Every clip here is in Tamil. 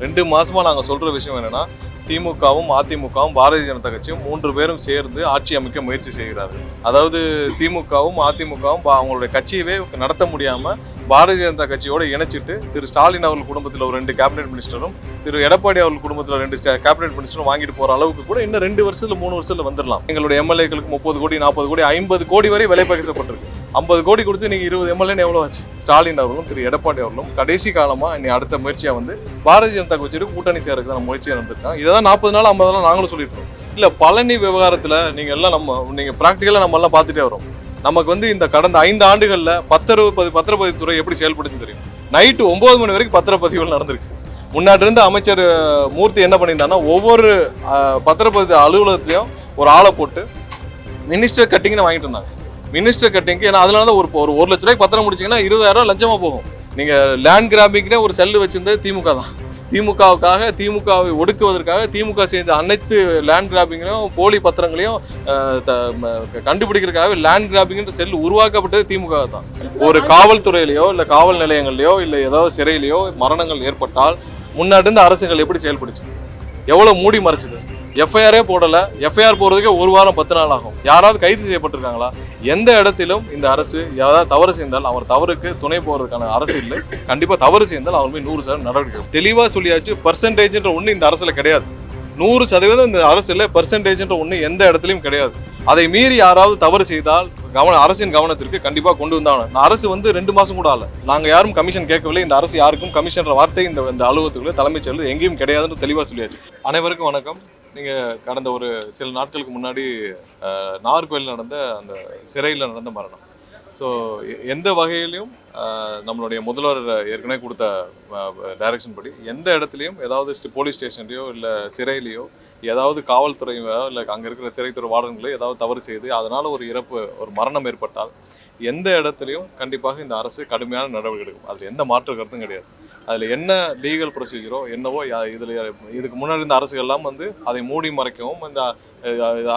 2 மாசமா நாங்க சொல்ற விஷயம் என்னன்னா, திமுகவும் அதிமுகவும் பாரதிய ஜனதா கட்சியும் 3 பேரும் சேர்ந்து ஆட்சி அமைக்க முயற்சி செய்கிறார்கள். அதாவது திமுகவும் அதிமுகவும் அவங்களுடைய கட்சியவே நடத்த முடியாம பாரதிய ஜனதா கட்சியோட இணைச்சிட்டு திரு ஸ்டாலின் அவர்கள் குடும்பத்தில் ஒரு 2 கேபினெட் மினிஸ்டரும் திரு எடப்பாடி அவர்கள் குடும்பத்தில் 2 கேபினெட் மினிஸ்டரும் வாங்கிட்டு போற அளவுக்கு கூட இன்னும் 2 வருஷத்துல 3 வருஷத்துல வந்துடலாம். எங்களுடைய எம்எல்ஏக்களுக்கு 30 கோடி 40 கோடி 50 கோடி வரை விலை பேசப்பட்டிருக்கு. 50 கோடி கொடுத்து நீங்க 20 எம்எல்ஏன்னு எவ்வளவு ஆச்சு? ஸ்டாலின் அவர்களும் திரு எடப்பாடி அவர்களும் கடைசி காலமா இனி அடுத்த முயற்சியா வந்து பாரதிய ஜனதா கட்சியோட கூட்டணி சேரக்கு தான் முயற்சியா நடந்திருக்காங்க. இதான் 40 நாள் 50 நாள் நாங்களும் சொல்லிட்டு இருக்கோம். இல்ல பழனி விவகாரத்துல நீங்க எல்லாம் நீங்க பிராக்டிகலா நம்ம எல்லாம் பார்த்துட்டே வரோம். நமக்கு வந்து இந்த கடந்த 5 ஆண்டுகள்ல பத்திரப்பதிவு துறை எப்படி செயல்படுத்தி தெரியும். நைட்டு 9 மணி வரைக்கும் பத்திரப்பதிவுகள் நடந்திருக்கு. முன்னாடி இருந்த அமைச்சர் மூர்த்தி என்ன பண்ணியிருந்தாங்கன்னா, ஒவ்வொரு பத்திரப்பதிவு அலுவலகத்திலையும் ஒரு ஆளை போட்டு மினிஸ்டர் கட்டிங்னு வாங்கிட்டு இருந்தாங்க. மினிஸ்டர் கட்டிங்கு ஏன்னா அதனால தான் ஒரு 1 லட்ச ரூபாய்க்கு பத்திரம் முடிச்சிங்கன்னா 20,000 லஞ்சமா போகும். நீங்க லேண்ட் கிராபிங்னே ஒரு செல்லு வச்சிருந்தது திமுக தான். திமுகவை ஒடுக்குவதற்காக திமுக செய்த அனைத்து லேண்ட் கிராபிங்கையும் போலி பத்திரங்களையும் கண்டுபிடிக்கிறதுக்காக லேண்ட் கிராபிங்ன்ற செல் உருவாக்கப்பட்டது திமுக தான். ஒரு காவல்துறையிலையோ இல்லை காவல் நிலையங்கள்லையோ இல்லை ஏதாவது சிறையிலையோ மரணங்கள் ஏற்பட்டால் முன்னாடி இருந்த அரசுகள் எப்படி செயல்படுச்சு, எவ்வளவு மூடி மறைச்சது. எஃப்ஐஆரே போடல. எஃப்ஐஆர் போறதுக்கு 1 வாரம் 10 நாள் ஆகும். யாராவது கைது செய்யப்பட்டிருக்காங்களா? எந்த இடத்திலும் இந்த அரசு ஏதாவது தவறு செய்தால் அவர் தவறுக்கு துணை போறதுக்கான அரசு இல்லை. கண்டிப்பா தவறு செய்தால் அவர் மீது 100% நடவடிக்கை. தெளிவா சொல்லியாச்சு. பர்சன்டேஜ்ன்ற ஒண்ணு இந்த அரசுல கிடையாது. 100% இந்த அரசுல பர்சன்டேஜ்ன்ற ஒண்ணு எந்த இடத்துலயும் கிடையாது. அதை மீறி யாராவது தவறு செய்தால் அரசின் கவனத்திற்கு கண்டிப்பா கொண்டு வந்தாங்க. அரசு வந்து 2 மாசம் கூட ஆகல. நாங்க யாரும் கமிஷன் கேட்கவில்லை. இந்த அரசு யாருக்கும் கமிஷன்ற வார்த்தை இந்த அலுவலகத்துக்குள்ள தலைமைச் செயலர் எங்கேயும் கிடையாதுன்னு தெளிவா சொல்லியாச்சு. அனைவருக்கும் வணக்கம். நீங்க கடந்த ஒரு சில நாட்களுக்கு முன்னாடி நாகர்கோவில் நடந்த அந்த சிறையில் நடந்த மரணம். ஸோ எந்த வகையிலையும் நம்மளுடைய முதல்வர் ஏற்கனவே கொடுத்த டைரக்ஷன் படி எந்த இடத்துலையும் ஏதாவது போலீஸ் ஸ்டேஷன்லையோ இல்லை சிறையிலையோ ஏதாவது காவல்துறையோ இல்லை அங்கே இருக்கிற சிறைத்துறை வார்டன்களோ ஏதாவது தவறு செய்து அதனால் ஒரு மரணம் ஏற்பட்டால் எந்த இடத்துலையும் கண்டிப்பாக இந்த அரசு கடுமையான நடவடிக்கை எடுக்கும். அதில் எந்த மாற்று கருத்தும் கிடையாது. அதில் என்ன லீகல் ப்ரொசீஜரோ என்னவோ இதுக்கு முன்னாடி இருந்த அரசுகள்லாம் வந்து அதை மூடி மறைக்கவும்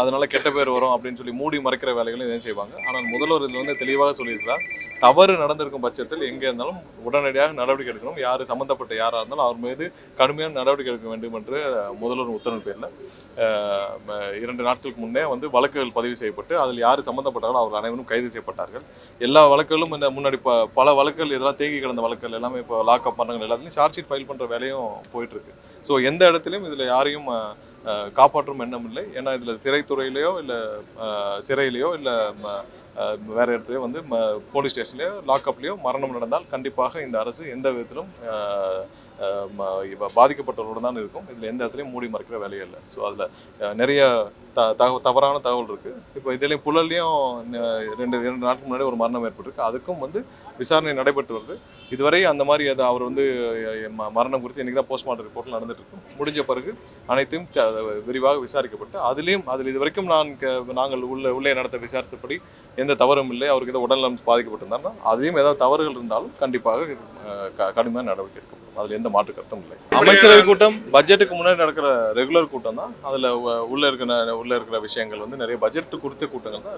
அதனால கெட்ட பேர் வரும் அப்படின்னு சொல்லி மூடி மறைக்கிற வேலைகளும் இதை செய்வாங்க. ஆனால் முதல்வர் இதில் வந்து தெளிவாக சொல்லியிருக்கிறார், தவறு நடந்திருக்கும் பட்சத்தில் எங்கே இருந்தாலும் உடனடியாக நடவடிக்கை எடுக்கணும். யார் சம்மந்தப்பட்ட யாராக இருந்தாலும் அவர் மீது கடுமையான நடவடிக்கை எடுக்க வேண்டும் என்று முதல்வர் உத்தரவு பேரில் 2 நாட்களுக்கு முன்னே வந்து வழக்குகள் பதிவு செய்யப்பட்டு அதில் யார் சம்மந்தப்பட்டாலும் அவர்கள் அனைவரும் கைது செய்யப்பட்டார்கள். எல்லா வழக்குகளும் இந்த முன்னாடி பல வழக்குகள் இதெல்லாம் தேங்கி கிடந்த வழக்குகள் எல்லாமே இப்போ லாக்அப் பண்ணாங்க. எல்லாத்துலையும் சார்ஜ் ஷீட் ஃபைல் பண்ணுற வேலையும் போயிட்டுருக்கு. ஸோ எந்த இடத்துலையும் இதில் யாரையும் காப்பாற்றும் எண்ணம் இல்லை. ஏன்னா இதில் சிறைத்துறையிலையோ இல்லை சிறையிலையோ இல்லை வேற இடத்துலையோ வந்து போலீஸ் ஸ்டேஷன்லையோ லாக்அப்லையோ மரணம் நடந்தால் கண்டிப்பாக இந்த அரசு எந்த விதத்திலும் பாதிக்கப்பட்டவர்களுடன் தான் இருக்கும். இதில் எந்த இடத்துலையும் மூடி மறைக்கிற வேலையே இல்லை. ஸோ அதில் நிறைய தவறான தகவல் இருக்குது. இப்போ இதுலேயும் புழல்லையும் 2 நாட்களுக்கு முன்னாடி ஒரு மரணம் ஏற்பட்டிருக்கு. அதுக்கும் வந்து விசாரணை நடைபெற்று வருது. இதுவரை அந்த மாதிரி அவர் வந்து மரணம் குறித்து இன்றைக்கி தான் போஸ்ட்மார்ட்டம் ரிப்போர்ட்டில் நடந்துட்டு இருக்கும். முடிஞ்ச பிறகு அனைத்தையும் விரிவாக விசாரிக்கப்பட்டு அதில் இது வரைக்கும் நாங்கள் உள்ளே நடத்த விசாரித்தபடி எந்த தவறும் இல்லை. அவருக்கு ஏதோ உடல்நலம் பாதிக்கப்பட்டிருந்தாருன்னா அதையும் ஏதாவது தவறுகள் இருந்தாலும் கண்டிப்பாக கடுமையான நடவடிக்கை எடுக்கப்படும். அதில் எந்த மாற்று கருத்தும் இல்லை. அமைச்சரவை கூட்டம் பட்ஜெட்டுக்கு முன்னாடி நடக்கிற ரெகுலர் கூட்டம் தான். அதில் உள்ள இருக்கிற விஷயங்கள் வந்து நிறைய பட்ஜெட் குறித்த கூட்டங்கள் தான்.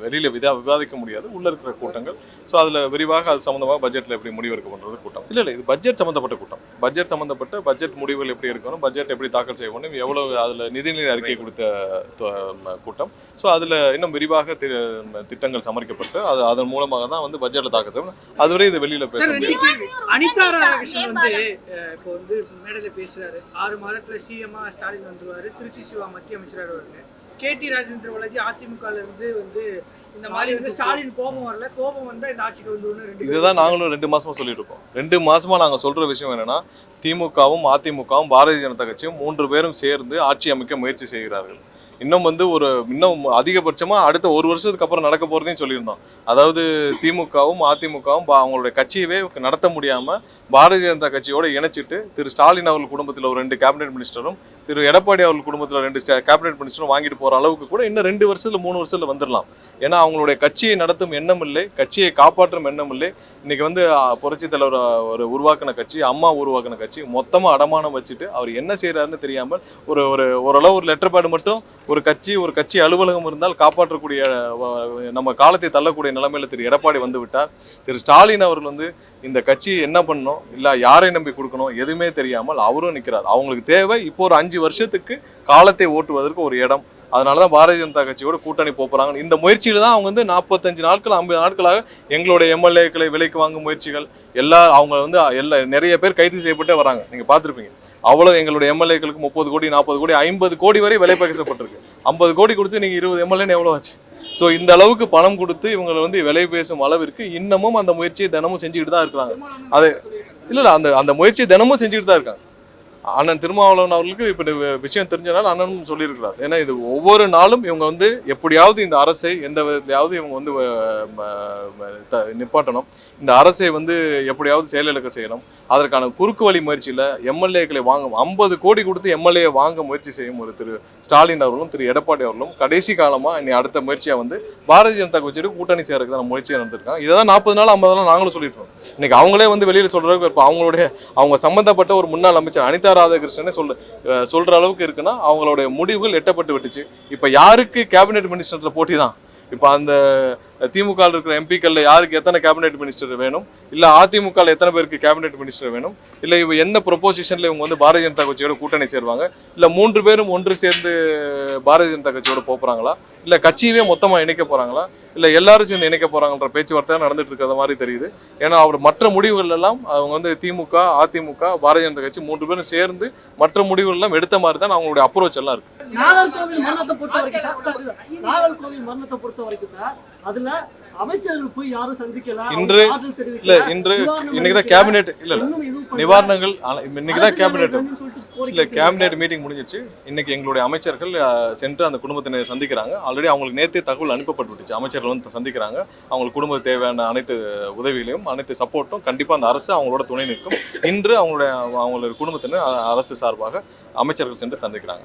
வெளியில் விவாதிக்க முடியாது உள்ள இருக்கிற கூட்டங்கள். ஸோ அதில் விரிவாக அது சம்மந்தமாக பட்ஜெட்டில் எப்படி முடிவு எடுக்க பண்ணுறது கூட்டம் இல்லை. இது பட்ஜெட் சம்மந்தப்பட்ட கூட்டம். பட்ஜெட் முடிவுகள் எப்படி எடுக்கணும், பட்ஜெட் எப்படி தாக்கல் செய்யணும், எவ்வளவு அதில் நிதிநிலை அறிக்கை கொடுத்த கூட்டம். ஸோ அதில் இன்னும் விரிவாக திட்டங்கள் சமர்ப்பிக்கப்பட்டு அதன் மூலமாக தான் வந்து பட்ஜெட்டில் தாக்கல் செய்யணும். அதுவரை இது வெளியில் பேச முடியாது. விஷயம் வந்து இப்போ வந்து மேடையில் பேசுறாரு, 6 மாதத்துல சிஎம்மா ஸ்டாலின் வந்துருவாரு, திருச்சி சிவா மத்திய அமைச்சராக வருவாங்க. கேடி ராஜேந்திர பாலாஜி அதிமுகல இருந்து வந்து இந்த மாதிரி வந்து ஸ்டாலின் கோபம் வரல, கோபம் வந்தா இந்த ஆட்சிக்கு வந்து இதுதான் நாங்களும் 2 மாசமா சொல்லிட்டு இருக்கோம். 2 மாசமா நாங்க சொல்ற விஷயம் என்னன்னா, திமுகவும் அதிமுகவும் பாரதிய ஜனதா கட்சியும் 3 பேரும் சேர்ந்து ஆட்சி அமைக்க முயற்சி செய்கிறார்கள். இன்னும் அதிகபட்சமா அடுத்த 1 வருஷத்துக்கு அப்புறம் நடக்க போறதையும் சொல்லியிருந்தோம். அதாவது திமுகவும் அதிமுகவும் அவங்களுடைய கட்சியவே நடத்த முடியாம பாரதிய ஜனதா கட்சியோட இணைச்சிட்டு திரு ஸ்டாலின் அவர்கள் குடும்பத்தில் ஒரு 2 கேபினெட் மினிஸ்டரும் திரு எடப்பாடி அவர்கள் குடும்பத்தில் 2 கேபினெட் மினிஸ்டரும் வாங்கிட்டு போற அளவுக்கு கூட இன்னும் 2 வருஷத்துல 3 வருஷத்துல வந்துடலாம். ஏன்னா அவங்களுடைய கட்சியை நடத்தும் எண்ணம் இல்லை, கட்சியை காப்பாற்றும் எண்ணம் இல்லை. இன்னைக்கு வந்து புரட்சி தலைவர் ஒரு உருவாக்கின கட்சி, அம்மா உருவாக்கின கட்சி மொத்தமா அடமானம் வச்சுட்டு அவர் என்ன செய்யறாருன்னு தெரியாமல் ஓரளவு ஒரு லெட்டர் பேடு மட்டும் ஒரு கட்சி அலுவலகம் இருந்தால் காப்பாற்றக்கூடிய நம்ம காலத்தை தள்ளக்கூடிய நிலைமையில திரு எடப்பாடி வந்து விட்டார். திரு ஸ்டாலின் அவர்கள் வந்து இந்த கட்சி என்ன பண்ணணும் இல்ல யாரை நம்பி கொடுக்கணும் எதுவுமே தெரியாமல் அவரும் நிற்கிறார். அவங்களுக்கு தேவை இப்போ ஒரு 5 வருஷத்துக்கு காலத்தை ஓட்டுவதற்கு ஒரு இடம். அதனாலதான் பாரதிய ஜனதா கட்சியோட கூட்டணி போறாங்க. இந்த முயற்சியில தான் அவங்க வந்து 45 நாட்கள் 50 நாட்களாக எங்களுடைய எம்எல்ஏக்களை விலைக்கு வாங்கும் முயற்சிகள் அவங்க வந்து நிறைய பேர் கைது செய்யப்பட்டே வராங்க. நீங்க பார்த்துருப்பீங்க. அவ்வளவு எங்களுடைய எம்எல்ஏக்களுக்கு 30 கோடி 40 கோடி 50 கோடி வரை விலை பேசப்பட்டிருக்கு. 50 கோடி கொடுத்து நீங்க 20 எம்எல்ஏன்னு எவ்வளவு ஆச்சு? ஸோ இந்த அளவுக்கு பணம் கொடுத்து இவங்களை வந்து விலை பேசும் அளவிற்கு இன்னமும் அந்த முயற்சியை தினமும் செஞ்சுக்கிட்டு தான் இருக்கிறாங்க. அது இல்ல அந்த முயற்சியை தினமும் செஞ்சுக்கிட்டு தான் இருக்காங்க. அண்ணன் திருமாவளவன் அவர்களுக்கு இப்ப விஷயம் தெரிஞ்சனால அண்ணனும் சொல்லியிருக்கிறார். ஏன்னா இது ஒவ்வொரு நாளும் இவங்க வந்து எப்படியாவது இந்த அரசை எந்த விதத்திலாவது இவங்க வந்து நிப்பாட்டணும், இந்த அரசை வந்து எப்படியாவது செயலிழக்க செய்யணும். அதற்கான குறுக்கு வழி முயற்சியில எம்எல்ஏக்களை வாங்கும் 50 கோடி கொடுத்து எம்எல்ஏ வாங்க முயற்சி செய்யும் ஒரு திரு ஸ்டாலின் அவர்களும் திரு எடப்பாடி அவர்களும் கடைசி காலமா இனி அடுத்த முயற்சியா வந்து பாரதிய ஜனதா கட்சியோட கூட்டணி சேரக்கு தான் முயற்சியை நடந்திருக்காங்க. இதான் 40 நாள் 50 நாள் நாங்களும் சொல்லிட்டு இருக்கோம். இன்னைக்கு அவங்களே வந்து வெளியில சொல்றதுக்கு இப்போ அவங்க சம்பந்தப்பட்ட ஒரு முன்னாள் அமைச்சர் அனிதா ராதாகிருஷ்ணனே சொல்ற அளவுக்கு இருக்குன்னா அவங்களுடைய முடிவுகள் எட்டப்பட்டு விட்டுச்சு. இப்ப யாருக்கு கேபினெட் மினிஸ்டர்ல போட்டி தான். இப்ப அந்த திமுக இருக்கிற எம்பிக்கள்ல யாருக்கு எத்தனை கேபினெட் மினிஸ்டர் வேணும், இல்ல அதிமுக எத்தனை பேருக்கு கேபினெட் மினிஸ்டர் வேணும், இல்ல இவ எந்த ப்ரொபோசிஷன்ல இவங்க வந்து பாரதிய ஜனதா கட்சியோட கூட்டணி சேருவாங்க, இல்ல 3 பேரும் ஒன்று சேர்ந்து பாரதிய ஜனதா கட்சியோட போறாங்களா, இல்ல கட்சியவே மொத்தமா இணைக்க போறாங்களா, இல்ல எல்லாரும் சேர்ந்து இணைக்க போறாங்கன்ற பேச்சுவார்த்தை நடந்துட்டு இருக்கிற மாதிரி தெரியுது. ஏன்னா அவர் மற்ற முடிவுகள் எல்லாம் அவங்க வந்து திமுக அதிமுக பாரதிய ஜனதா கட்சி 3 பேரும் சேர்ந்து மற்ற முடிவுகள் எல்லாம் எடுத்த மாதிரி தான் அவங்களுடைய அப்ரோச் எல்லாம் இருக்கு. நாகர்கோவில் மரணத்தை பொறுத்த வரைக்கும் சார் அதுல அமைச்சர்கள் போய் யாரும் சந்திக்கல. இன்னைக்குதான் கேபினெட் நிவாரணங்கள் இன்னைக்குதான் கேபினெட் மீட்டிங் முடிஞ்சிச்சு. இன்னைக்கு எங்களுடைய அமைச்சர்கள் சென்று அந்த குடும்பத்தினை சந்திக்கிறாங்க. ஆல்ரெடி அவங்களுக்கு நேற்றே தகவல் அனுப்பப்பட்டுச்சு. அமைச்சர்கள் வந்து சந்திக்கிறாங்க. அவங்களுக்கு குடும்பத்துக்கு தேவையான அனைத்து உதவிகளையும் அனைத்து சப்போர்ட்டும் கண்டிப்பா அந்த அரசு அவங்களோட துணை நிற்கும். இன்று அவங்களுடைய குடும்பத்தினர் அரசு சார்பாக அமைச்சர்கள் சென்று சந்திக்கிறாங்க.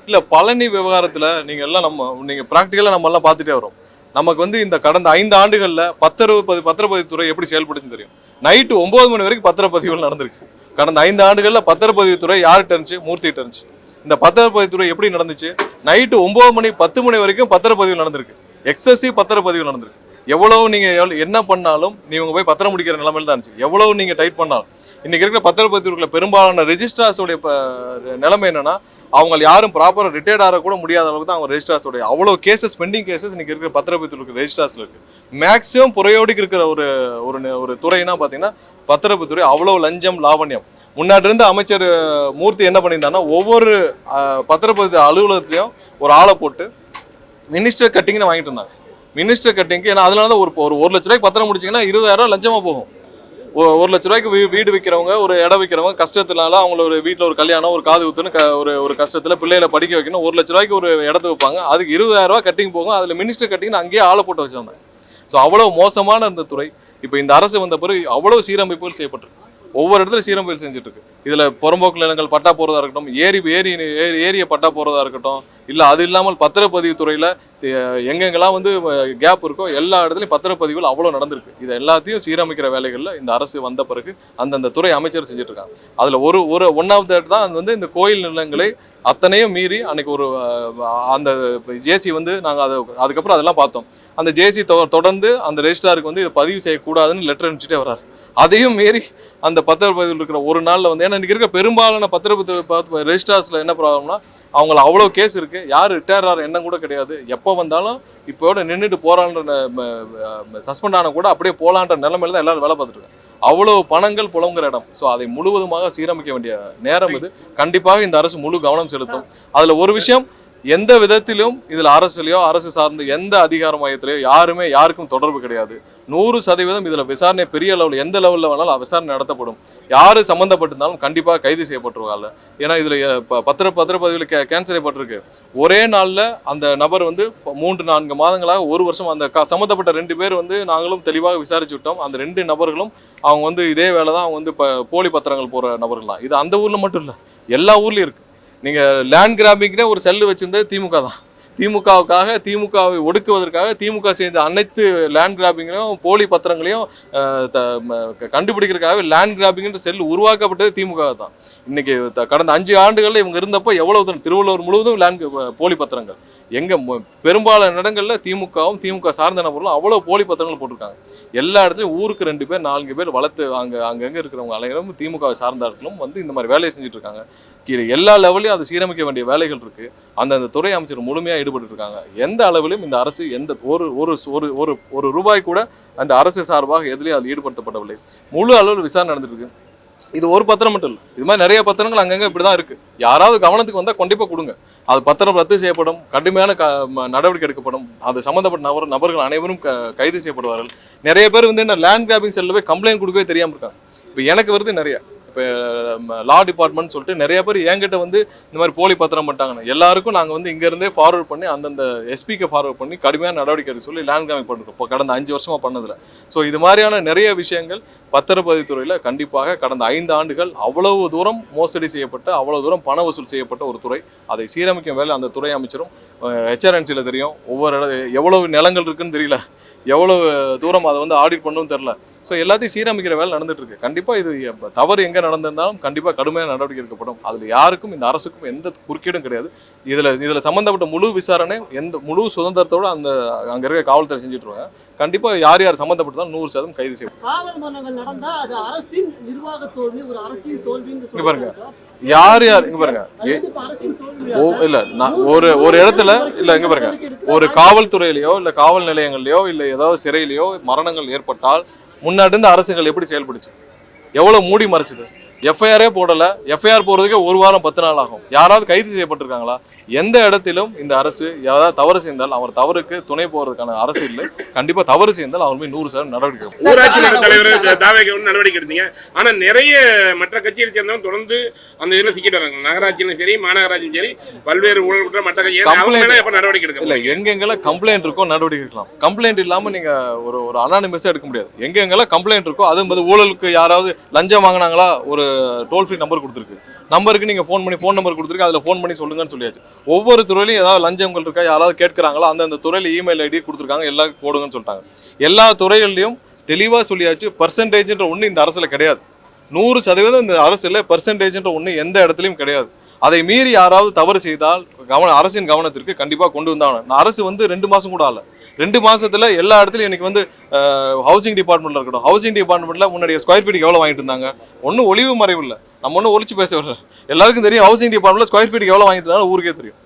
இல்ல பழனி விவகாரத்துல நீங்க பிராக்டிகலா நம்ம எல்லாம் பார்த்துட்டே வரோம். நமக்கு வந்து இந்த கடந்த 5 ஆண்டுகள்ல பத்திரப்பதிவுத்துறை எப்படி செயல்படுச்சுன்னு தெரியும். நைட்டு 9 மணி வரைக்கும் பத்திரப்பதிவுகள் நடந்திருக்கு. கடந்த 5 ஆண்டுகள்ல பத்திரப்பதிவுத்துறை யார்கிட்ட இருந்துச்சு? மூர்த்திகிட்ட இருந்துச்சு. இந்த பத்திரப்பதிவுத்துறை எப்படி நடந்துச்சு? நைட்டு 9 மணி 10 மணி வரைக்கும் பத்திரப்பதிவு நடந்திருக்கு. எக்ஸசிவ் பத்திரப்பதிவு நடந்திருக்கு. எவ்வளவு நீங்க என்ன பண்ணாலும் நீங்க போய் பத்திரம் முடிக்கிற நிலைமையில தான் இருந்துச்சு. எவ்வளவு நீங்க டைட் பண்ணாலும் இன்னைக்கு இருக்கிற பத்திரப்பதிவுக்குள்ள பெரும்பாலான ரெஜிஸ்ட்ரார்ஸோடைய நிலைமை என்னன்னா அவங்க யாரும் ப்ராப்பரா ரிட்டையர்ட் ஆக கூட முடியாத அளவுக்கு தான் அவங்க ரெஜிஸ்ட்ரார்ஸோடைய அவ்வளோ கேசஸ் பெண்டிங் கேசஸ் இன்னைக்கு இருக்கிற பத்திரப்பதிவு இருக்கிற ரெஜிஸ்ட்ரார்ஸ்ல இருக்கு. மேக்ஸிமம் புறையோடிக்கு இருக்கிற ஒரு துறைனா பாத்தீங்கன்னா பத்திரப்பதிவுத்துறை. அவ்வளோ லஞ்சம் லாவண்யம். முன்னாடி இருந்த அமைச்சர் மூர்த்தி என்ன பண்ணியிருந்தாங்கன்னா ஒவ்வொரு பத்திரப்பதிவு அலுவலகத்திலையும் ஒரு ஆளை போட்டு மினிஸ்டர் கட்டிங்னு வாங்கிட்டு இருந்தாங்க. மினிஸ்டர் கட்டிங்க்கு ஏன்னா அதனாலதான் ஒரு 1 லட்ச ரூபாய்க்கு பத்திரம் முடிச்சிங்கன்னா 20,000 லஞ்சமா போகும். 1 லட்ச ரூபாய்க்கு வீடு விற்கிறவங்க ஒரு இடம் விற்கிறவங்க கஷ்டத்தினால அவங்கள ஒரு வீட்டில் ஒரு கல்யாணம் ஒரு காது குத்துன்னு ஒரு கஷ்டத்தில் பிள்ளைகளை படிக்க வைக்கணும். 1 லட்ச ரூபாய்க்கு ஒரு இடத்த வைப்பாங்க. அதுக்கு 20,000 ரூபாய் கட்டிங் போகும். அதில் மினிஸ்டர் கட்டிங்னு அங்கேயே ஆளை போட்டு வச்சிருந்தாங்க. ஸோ அவ்வளோ மோசமான இந்த துறை. இப்போ இந்த அரசு வந்த பிறகு அவ்வளோ சீரமைப்புகள் செய்யப்பட்டிருக்கு. ஒவ்வொரு இடத்துல சீரமைப்புகள் செஞ்சுட்டு இருக்கு. இதுல புறம்போக்கு நிலங்கள் பட்டா போறதா இருக்கட்டும், ஏரிய பட்டா போறதா இருக்கட்டும், இல்ல அது இல்லாமல் பத்திரப்பதிவு துறையில எங்கெங்கெல்லாம் வந்து கேப் இருக்கோ எல்லா இடத்துலையும் பத்திரப்பதிவுகள் அவ்வளவு நடந்திருக்கு. இதை எல்லாத்தையும் சீரமைக்கிற வேலைகள்ல இந்த அரசு வந்த பிறகு அந்தந்த துறை அமைச்சர் செஞ்சுட்டு இருக்காங்க. அதுல ஒரு ஒன் ஆஃப் தட் தான் வந்து இந்த கோயில் நிலங்களை அத்தனையும் மீறி அன்னைக்கு அந்த ஜேசி வந்து நாங்கள் அதுக்கப்புறம் அதெல்லாம் பார்த்தோம். அந்த ஜேசி தொடர்ந்து அந்த ரெஜிஸ்ட்ராருக்கு வந்து இதை பதிவு செய்யக்கூடாதுன்னு லெட்டர் அனுப்பிச்சுட்டே வர்றாரு. அதையும் மீறி அந்த பத்திரப்பதிவில் இருக்கிற ஒரு நாளில் வந்து ஏன்னா இன்றைக்கி இருக்க பெரும்பாலான பத்திரப்பதிவு ரெஜிஸ்ட்ரார்ஸில் என்ன ப்ராப்ளம்னா அவங்கள அவ்வளோ கேஸ் இருக்குது. யார் ரிட்டையர் ஆகிற எண்ணம் கூட கிடையாது. எப்போ வந்தாலும் இப்போட நின்றுட்டு போகிறான்ற சஸ்பெண்ட் ஆனால் கூட அப்படியே போகலான்ற நிலைமையில தான் எல்லாரும் வேலை பார்த்துருக்காங்க. அவ்வளோ பணங்கள் புலங்குற இடம். ஸோ அதை முழுவதுமாக சீரமைக்க வேண்டிய நேரம் இது. கண்டிப்பாக இந்த அரசு முழு கவனம் செலுத்தும். அதில் ஒரு விஷயம், எந்த விதத்திலும் இதில் அரசுலையோ அரசு சார்ந்த எந்த அதிகார மையத்திலையோ யாருக்கும் தொடர்பு கிடையாது. 100% இதில் விசாரணை பெரிய லெவலில் எந்த லெவலில் வேணாலும் விசாரணை நடத்தப்படும். யார் சம்மந்தப்பட்டிருந்தாலும் கண்டிப்பாக கைது செய்யப்பட்டிருவாங்க. ஏன்னா இதில் பத்திரப்பதிவில் கேன்சல் செய்யப்பட்டிருக்கு. ஒரே நாளில் அந்த நபர் வந்து 3-4 மாதங்களாக 1 வருஷம் அந்த சம்மந்தப்பட்ட 2 பேர் வந்து நாங்களும் தெளிவாக விசாரிச்சு விட்டோம். அந்த 2 நபர்களும் அவங்க வந்து இதே வேலை தான் அவங்க வந்து போலி பத்திரங்கள் போகிற நபர்கள் தான். இது அந்த ஊரில் மட்டும் இல்லை, எல்லா ஊர்லேயும் இருக்குது. நீங்கள் லேண்ட் கிராபிங்னே ஒரு செல்லு வச்சிருந்தது திமுக தான். திமுகவுக்காக, திமுகவை ஒடுக்குவதற்காக திமுக செய்த அனைத்து லேண்ட் கிராபிங்களையும் போலி பத்திரங்களையும் கண்டுபிடிக்கிறதுக்காக லேண்ட் கிராபிங்ன்ற செல் உருவாக்கப்பட்டது திமுக தான். இன்னைக்கு கடந்த 5 ஆண்டுகள்ல இவங்க இருந்தப்போ எவ்வளவு திருவள்ளூர் முழுவதும் லேண்ட் போலி பத்திரங்கள், எங்க பெரும்பாலான இடங்கள்ல திமுகவும் திமுக சார்ந்த நபர்களும் அவ்வளவு போலி பத்திரங்கள் போட்டிருக்காங்க. எல்லா இடத்துலையும் ஊருக்கு 2 பேர் 4 பேர் வளர்த்து அங்கங்க இருக்கிறவங்க அனைவரும் திமுக சார்ந்தார்களும் இந்த மாதிரி வேலையை செஞ்சுட்டு இருக்காங்க. கீழே எல்லா லெவலையும் அதை சீரமைக்க வேண்டிய வேலைகள் இருக்கு. அந்தந்த துறை அமைச்சர் முழுமையா ஈடுபட்டு இருக்காங்க. எந்த அளவிலும் இந்த அரசு எந்த ஒரு ரூபாய் கூட அந்த அரசு சார்பாக எதிலையும் அதில் ஈடுபடுத்தப்படவில்லை. முழு அளவில் விசாரணை நடந்துட்டு இருக்கு. இது ஒரு பத்திரம் மட்டும் இல்லை, இது மாதிரி நிறைய பத்திரங்கள் அங்கங்க இப்படிதான் இருக்கு. யாராவது கவனத்துக்கு வந்தா கண்டிப்பா கொடுங்க. அது பத்திரம் ரத்து செய்யப்படும், கடுமையான நடவடிக்கை எடுக்கப்படும். அது சம்பந்தப்பட்ட நபர்கள் அனைவரும் கைது செய்யப்படுவார்கள். நிறைய பேர் என்ன லேண்ட் கிராபிங் செல்ல போய் கம்ப்ளைண்ட் கொடுக்கவே தெரியாம இருக்காங்க. இப்போ எனக்கு வருது நிறைய, இப்போ லா டிபார்ட்மெண்ட் சொல்லிட்டு நிறைய பேர் என்கிட்ட இந்த மாதிரி போலி பத்திரம் பண்ணிட்டாங்க. எல்லாருக்கும் நாங்கள் இங்கேருந்தே ஃபார்வர்ட் பண்ணி அந்தந்த எஸ்பிக்கு ஃபார்வர்ட் பண்ணி கடுமையான நடவடிக்கை எடுக்க சொல்லி லேண்ட் கிராபிங் பண்ணிருக்கோம் இப்போ கடந்த 5 வருஷமா பண்ணதில்லை. ஸோ இது மாதிரியான நிறைய விஷயங்கள் பத்திரப்பதிவுத்துறையில் கண்டிப்பாக கடந்த 5 ஆண்டுகள் அவ்வளவு தூரம் மோசடி செய்யப்பட்ட, அவ்வளவு தூரம் பண வசூல் செய்யப்பட்ட ஒரு துறை. அதை சீரமைக்கும் வேலை அந்த துறை அமைச்சரும் HRNCயில் தெரியும். ஒவ்வொரு எவ்வளவு நிலங்கள் இருக்குன்னு தெரியல, எவ்வளவு தூரம் அதை ஆடிட் பண்ணணும் தெரியல. ஸோ எல்லாத்தையும் சீரமைக்கிற வேலை நடந்துட்டு இருக்கு. கண்டிப்பாக இது தவறு எங்கே நடந்திருந்தாலும் கண்டிப்பாக கடுமையான நடவடிக்கை எடுக்கப்படும். அதில் யாருக்கும் இந்த அரசுக்கும் எந்த குறுக்கீடும் கிடையாது. இதில் சம்மந்தப்பட்ட முழு விசாரணை முழு சுதந்திரத்தோடு அங்கே இருக்க காவல்துறை செஞ்சுட்டு இருக்காங்க. கண்டிப்பாக யார் சம்மந்தப்பட்டதாலும் 100% கைது செய்யும். காவல் மரணங்கள் நடந்தா அது அரசின் நிர்வாக தோல்வி, ஒரு அரசின் தோல்வின்னு இங்க பாருங்க, யார் இங்க பாருங்க, இல்ல ஒரு இடத்துல இல்ல, இங்க பாருங்க, ஒரு காவல்துறையிலயோ இல்ல காவல் நிலையங்கள்லயோ இல்ல ஏதாவது சிறையிலயோ மரணங்கள் ஏற்பட்டால் முன்னாடி இருந்த அரசுகள் எப்படி செயல்படுச்சு, எவ்வளவு மூடி மறைச்சது. எஃப்ஐஆரே போடல, எஃப்ஐஆர் போறதுக்கே 1 வாரம் 10 நாள் ஆகும். யாராவது கைது செய்யப்பட்டிருக்காங்களா? எந்த இடத்திலும் இந்த அரசு ஏதாவது தவறு செய்தால் அவர் தவறுக்கு துணை போறதுக்கான அரசு இல்லை. கண்டிப்பா தவறு செய்தால் அவர் மீது 100% நடவடிக்கை. ஊராட்சி மன்ற தலைவர் தாவேக்கு நடவடிக்கை எடுத்தீங்க. ஆனா நிறைய மற்ற கட்சியை சேர்ந்தவங்க தொடர்ந்து அந்த இதுல சிக்கிட்டு வராங்க. நகராட்சியிலும் சரி, மாநகராட்சியும் சரி, பல்வேறு ஊழல் குற்ற மற்ற கட்சிகள் நடவடிக்கை எடுக்க இல்ல. எங்கெங்கெல்லாம் கம்ப்ளைண்ட் இருக்கோ நடவடிக்கை எடுக்கலாம். கம்ப்ளைண்ட் இல்லாம நீங்க ஒரு அனானிமஸா எடுக்க முடியாது. எங்கெங்கெல்லாம் கம்ப்ளைண்ட் இருக்கோ, அது ஊழலுக்கு யாராவது லஞ்சம் வாங்கினாங்களா, ஒரு டோல் ஃப்ரீ நம்பர் கொடுத்துருக்கு, நம்பருக்கு நீங்க ஃபோன் நம்பர் கொடுத்துருக்கு, அதுல ஃபோன் பண்ணி சொல்லுங்கன்னு சொல்லியாச்சு. ஒவ்வொரு துறையிலும் ஏதாவது லஞ்சங்கள் இருக்கா, யாராவது கேட்கிறாங்களா, அந்தந்த துறையில இமெயில் ஐடி கொடுத்துருக்காங்க, எல்லாம் போடுங்கன்னு சொல்லிட்டாங்க. எல்லா துறைகள்லையும் தெளிவா சொல்லியாச்சு. பர்சன்டேஜ்ன்ற ஒண்ணு இந்த அரசுல கிடையாது. 100% இந்த அரசுல பர்சன்டேஜ்ன்ற ஒண்ணு எந்த இடத்துலயும் கிடையாது. அதை மீறி யாராவது தவறு செய்தால் அரசின் கவனத்திற்கு கண்டிப்பா கொண்டு வந்தாங்க. அரசு 2 மாசம் கூட ஆகல, 2 மாசத்துல எல்லா இடத்துலயும் எனக்கு ஹவுசிங் டிபார்ட்மெண்ட்ல இருக்கட்டும், ஹவுசிங் டிபார்ட்மெண்ட்ல முன்னாடி ஸ்கொயர் ஃபீட்டுக்கு எவ்வளவு வாங்கிட்டு இருந்தாங்க, ஒன்னும் ஒளிவு மறைவு இல்லை, நம்ம ஒன்றும் ஒழிச்சு பேசவில்லை. எல்லாருக்கும் தெரியும் ஹவுசிங் டிபார்ட்மெண்ட்ல ஸ்கொயர் ஃபீட்டுக்கு எவ்வளவு வாங்கிட்டு இருந்தாலும் ஊருக்கே தெரியும்.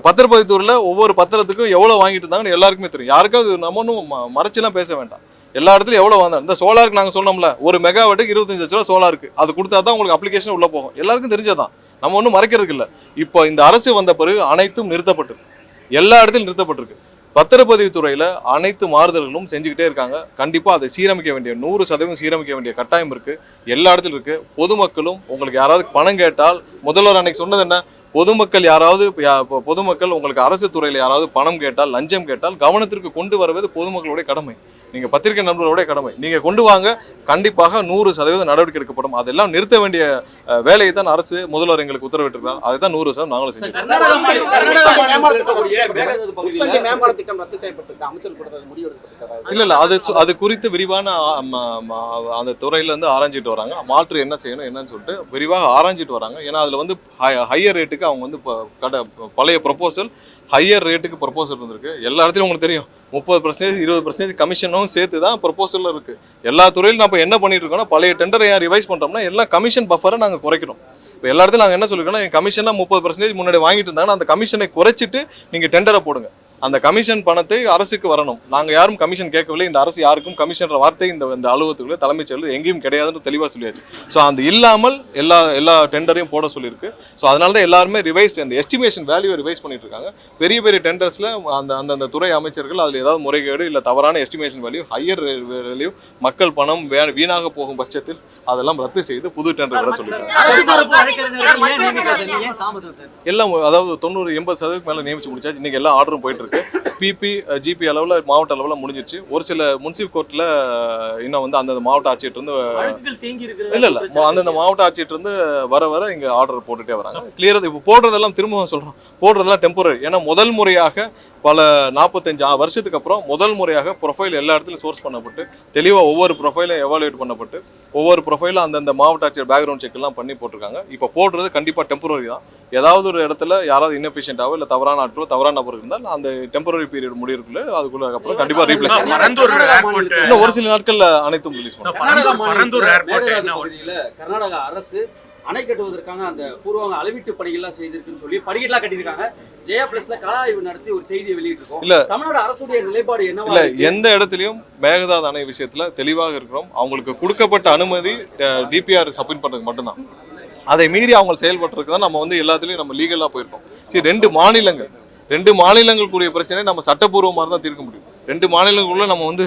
பத்திரப்பதிவுத்துறையில ஒவ்வொரு பத்திரத்துக்கும் எவ்வளவு வாங்கிட்டு இருந்தாங்கன்னு எல்லாருக்குமே தெரியும். யாருக்காவது நம்ம ஒன்றும் மறைச்செல்லாம் பேச வேண்டாம். எல்லா இடத்துலையும் எவ்வளவு வந்தாங்க. இந்த சோலாருக்கு நாங்கள் சொன்னோம்ல, 1 மெகாவாட்டுக்கு 25 லட்ச ரூபா சோலாருக்கு, அது கொடுத்தா தான் உங்களுக்கு அப்ளிகேஷன் உள்ள போகும். எல்லாருக்கும் தெரிஞ்சதான், நம்ம ஒன்றும் மறைக்கிறதுக்கு இல்லை. இப்போ இந்த அரசு வந்த பிறகு அனைத்தும் நிறுத்தப்பட்டிருக்கு, எல்லா இடத்துலையும் நிறுத்தப்பட்டிருக்கு. பத்திரப்பதிவுத்துறையில அனைத்து மாறுதல்களும் செஞ்சுக்கிட்டே இருக்காங்க. கண்டிப்பா அதை சீரமைக்க வேண்டிய 100% சீரமைக்க வேண்டிய கட்டாயம் இருக்கு, எல்லா இடத்துலையும் இருக்கு. பொதுமக்களும் உங்களுக்கு யாராவது பணம் கேட்டால், முதல்வர் அன்னைக்கு சொன்னது என்ன, பொதுமக்கள் உங்களுக்கு அரசு துறையில் யாராவது பணம் கேட்டால், லஞ்சம் கேட்டால் கவனத்திற்கு கொண்டு வருவது பொதுமக்களுடைய கடமை. நீங்க பத்திரிகை நண்பர்களுடைய கடமை. நீங்க கொண்டு வாங்க, கண்டிப்பாக 100% நடவடிக்கை எடுக்கப்படும். அதெல்லாம் நிறுத்த வேண்டிய வேலையை தான் அரசு முதல்வர் எங்களுக்கு உத்தரவிட்டிருக்கிறார். அதை தான் 100% நாங்களும் செஞ்சோம். இல்ல அது குறித்து விரிவான அந்த துறையில இருந்து ஆராய்ஞ்சிட்டு வராங்க. மாற்று என்ன செய்யணும் என்னன்னு சொல்லிட்டு விரிவாக ஆராய்ஞ்சிட்டு வராங்க. ஏன்னா அதுல ஹையர் ரேட்டுக்கு அவங்க பழைய ப்ரொபோசல் ஹையர் ரேட்டுக்கு ப்ரொபோசல் இருந்திருக்கு. எல்லா இடத்துலையும் உங்களுக்கு தெரியும் 30% 20% கமிஷனும் சேர்த்து தான் ப்ரொபோசல் இருக்கு. எல்லா துறையிலும் நம்ம என்ன பண்ணிட்டு இருக்கோம்னா, பழைய டெண்டரை ஏன் ரிவைஸ் பண்றோம்னா, எல்லா கமிஷன் பஃபரை நாங்கள் குறைக்கிறோம். இப்போ எல்லா இடத்துலையும் நாங்கள் என்ன சொல்லிருக்கோம்னா, என் கமிஷனா 30% முன்னாடி வாங்கிட்டு இருந்தாங்கன்னா அந்த கமிஷனை குறைச்சிட்டு நீங்க டெண்டரை போடுங்க. அந்த கமிஷன் பணத்தை அரசுக்கு வரணும். நாங்கள் யாரும் கமிஷன் கேட்கவில்லை. இந்த அரசு யாருக்கும் கமிஷன்ற வார்த்தை இந்த அலுவலகத்துக்குள்ள தலைமைச் செயலர் எங்கேயும் கிடையாதுன்னு தெளிவாக சொல்லியாச்சு. ஸோ அந்த இல்லாமல் எல்லா டெண்டரையும் போட சொல்லியிருக்கு. ஸோ அதனால தான் எல்லாருமே ரிவைஸ்ட் அந்த எஸ்டிமேஷன் வேல்யூவை ரிவைஸ் பண்ணிட்டு இருக்காங்க. பெரிய பெரிய டெண்டர்ஸில் அந்த துறை அமைச்சர்கள் அதில் ஏதாவது முறைகேடு இல்லை தவறான எஸ்டிமேஷன் வேல்யூ, ஹையர் வேல்யூ, மக்கள் பணம் வீணாக போகும் பட்சத்தில் அதெல்லாம் ரத்து செய்து புது டெண்டர் விட சொல்லியிருக்காங்க. எல்லாம் அதாவது 90-80% மேலே நியமிச்சு முடிச்சாச்சு. இன்னைக்கு எல்லா ஆர்டரும் போயிட்டு இருக்கு. இருக்கு. பிபி ஜிபி அளவில் மாவட்ட அளவில் முடிஞ்சிருச்சு. ஒரு சில முன்சிபல் கோர்ட்டில் இன்னும் வந்து அந்தந்த மாவட்ட ஆட்சியர் இருந்து இல்லை அந்தந்த மாவட்ட ஆட்சியர் இருந்து வர இங்கே ஆர்டர் போட்டுகிட்டே வராங்க. கிளியராக இப்போ போடுறதெல்லாம் திரும்பவும் சொல்கிறோம், போடுறதெல்லாம் டெம்பரரி. ஏன்னா முதல் முறையாக பல 45 வருஷத்துக்கு அப்புறம் முதல் முறையாக ப்ரொஃபைல் எல்லா இடத்துலையும் சோர்ஸ் பண்ணப்பட்டு தெளிவாக ஒவ்வொரு ப்ரொஃபைலும் எவாலுவேட் பண்ணப்பட்டு ஒவ்வொரு ப்ரொஃபைலும் அந்தந்த மாவட்ட ஆட்சியர் பேக்ரவுண்ட் செக் எல்லாம் பண்ணி போட்டிருக்காங்க. இப்போ போடுறது கண்டிப்பாக டெம்பரரி தான். ஏதாவது ஒரு இடத்துல யாராவது இன்எஃபிஷியன்ட்டாவோ இல்லை தவறான ஆட்களோ தவறான நபர் இருந்தால் அந்த டெம்பரரி பீரியட் முடியறதுக்குள்ள அதுக்குள்ள அப்புறம் கண்டிப்பாக ரீப்ளேஸ் இன்னும் ஒரு சில நாட்கள்ல அனைத்தும் ரிலீஸ் பண்ணுவாங்க. கர்நாடகா அரசு அணை கட்டுவதற்கான அந்த பூர்வாங்க அளவீட்டு பணிகள்லாம் செய்திருக்குன்னு சொல்லி படிக்கெல்லாம் கட்டியிருக்காங்க. ஜெயா பிளஸ்ல கள ஆய்வு நடத்தி ஒரு செய்தியை வெளியிட்டிருக்கோம். இல்ல தமிழ்நாடு அரசுடைய நிலைப்பாடு என்னவா? இல்ல எந்த இடத்துலயும் மேகதாது அணை விஷயத்துல தெளிவாக இருக்கிறோம். அவங்களுக்கு கொடுக்கப்பட்ட அனுமதி டிபிஆர் சப்மிட் பண்றதுக்கு மட்டும்தான். அதை மீறி அவங்க செயல்பட்டுருக்கு தான் நம்ம வந்து எல்லாத்துலயும் நம்ம லீகலா போயிருக்கோம். சரி, ரெண்டு மாநிலங்களுக்குரிய பிரச்சனை நம்ம சட்டப்பூர்வமாக தான் தீர்க்க முடியும். ரெண்டு மாநிலங்களுக்குள்ள நம்ம வந்து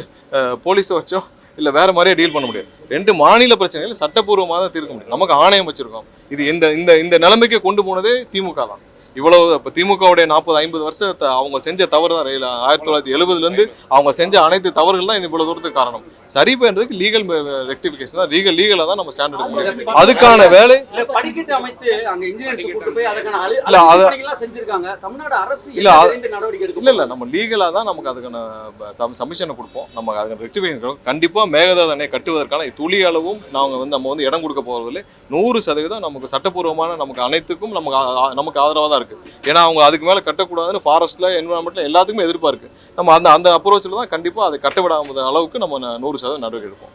போலீஸை வச்சோ இல்லை வேற மாதிரியே டீல் பண்ண முடியாது. ரெண்டு மாநில பிரச்சனைகள் சட்டப்பூர்வமாக தான் தீர்க்க முடியும். நமக்கு ஆணையம் வச்சிருக்கோம். இது இந்த நிலைமைக்கு கொண்டு போனதே திமுக தான். இவ்வளவு இப்போ திமுகவுடைய 40-50 வருஷத்தை அவங்க செஞ்ச தவறு தான். 1970 அவங்க செஞ்ச அனைத்து தவறுகள் தான் இவ்வளவு தூரத்துக்கு காரணம். சரி பண்ணுறதுக்கு லீகல் ரெக்டிஃபிகேஷன் தான், லீகலா தான் நம்ம ஸ்டாண்டர்ட் எடுக்கணும். அதுக்கான வேலை படிக்கட்டு அமைத்து அங்க இன்ஜினியர்ஸ் கூட்டி போய் அதற்கான பணிகள்லாம் செஞ்சிருக்காங்க. தமிழ்நாடு அரசு நடவடிக்கை எடுக்கும். இல்ல நம்ம லீகலா தான் நமக்கு அதுக்கான சப்மிஷனை கொடுப்போம். நம்ம அதுக்கான ரெக்டிஃபிகேஷன் கண்டிப்பா மேகதாது அணை கட்டுவதற்கான துளி அளவும் நம்ம வந்து இடம் கொடுக்க போறதில்லை. 100% நமக்கு சட்டப்பூர்வமான நமக்கு அனைத்துக்கும் நமக்கு ஆதரவாக தான் இருக்கு. ஏன்னா அவங்க அதுக்கு மேல கட்டக்கூடாதுன்னு ஃபாரஸ்ட்ல என்விரான்மெண்ட்ல எல்லாத்துக்குமே எதிர்பார்க்கு. நம்ம அந்த அப்ரோச்சில் தான் கண்டிப்பா அதை கட்டவிடாத அளவுக்கு நம்ம 100% நடவடிக்கை எடுப்போம்.